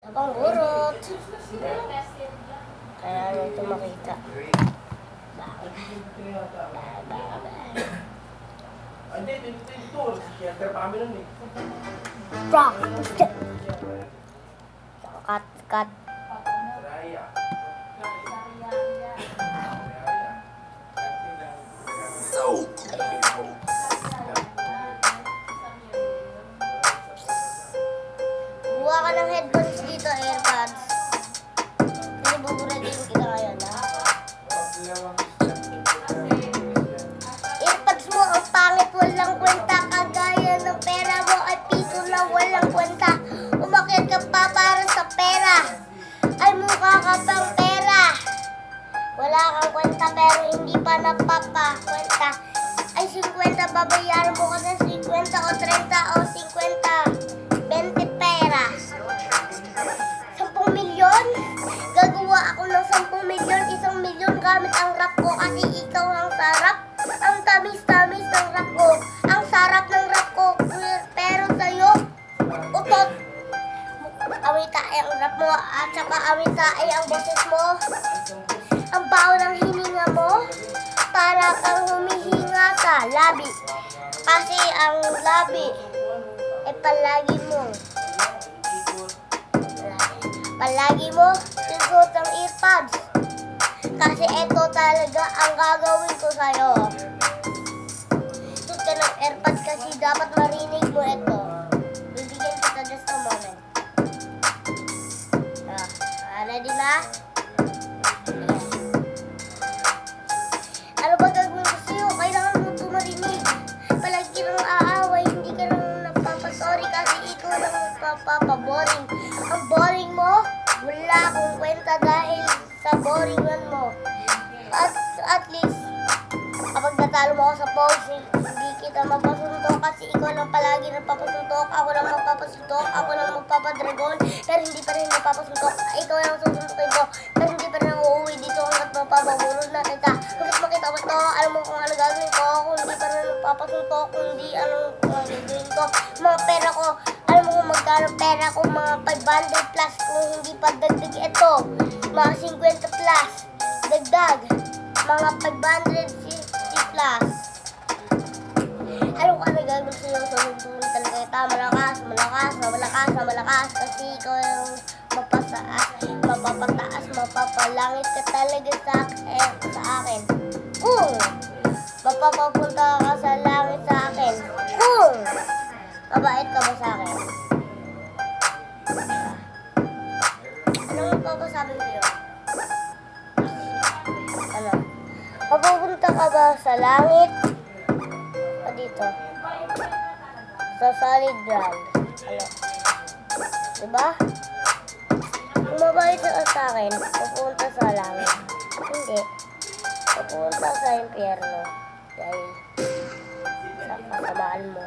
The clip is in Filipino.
Abang burot. Kaya ito makita. Hindi, ito. Shelter pa kami nun eh. Rock! Cut. Raya. Buha ka ng headphones dito, AirPods. Kasi buburatin kita ngayon, ha? AirPods mo, ang pangit, walang kwenta. Kagaya ng pera mo ay piso lang, walang kwenta. Umakyat ka pa para sa pera. Ay mukha ka pang pera. Wala kang kwenta pero hindi pa napapakwenta. Ay 50, babayaran mo ka ng 50 o 30 o 50. 20 pera. 10 milyon? Gagawa ako ng 10 milyon, 1 milyon gamit ang rap ko kasi ikaw ang sarap. Ang tamis-tamis ng rap ko. Ang sarap ng rap ko. Pero sa'yo, utot. Awita-ay ang rap mo at saka awita-ay ang boses mo. Ang baho ng hininga mo, para kang humihinga sa labi. Kasi ang labi, palagi mo susuot ang earpods. Kasi ito talaga ang gagawin ko sa'yo. Suot ka ng earpods kasi dapat marinig mo ito. Bibigyan kita just a moment. Ready na? Ano ba gagawin ko sa'yo? Kailangan mo ito marinig. Palagi nang aaway, hindi ka nang nagpapasorry kasi ikaw lang magpapaboring. Ang boring mo, wala akong kwenta dahil sa boringan mo. At least, kapag natalo mo ako sa polls, hindi kita mapasuntok kasi ikaw lang palagi nagpapasuntok. Ako lang magpapasuntok, ako lang magpapadragon, pero hindi pa rin nagpapasuntok. Ikaw lang susuntokin ko, pero hindi pa rin uuwi dito hanggat mapapabulod na kita. Hanggat makita mo ito, alam mo kung ano gagawin ko, kung hindi pa rin nagpapasuntok, kung hindi anong gagawin ko. Mga pera ko, alam mo kung magkano pera ko, mga 500 plus kung hindi pa dagdag ito. Mga 50 plus, dagdag. Mga 560 plus. Alam ko ano gagawin sa'yo, sunod-sunod talaga kita. Malakas. Kasi ikaw yung mapapataas, mapapalangit ka talaga sa akin. Kung mapapapunta ka sa langit sa akin. Kung mabait ka ba sa akin? Anong mapapasabi mo yun? Ano? Mapupunta ka ba sa langit? O dito? Sa solid ground. Ano? Diba? Kung mabait ka sa akin, pupunta sa langit. Hindi. Pupunta sa impyerno. Dahil sa kasamaan mo.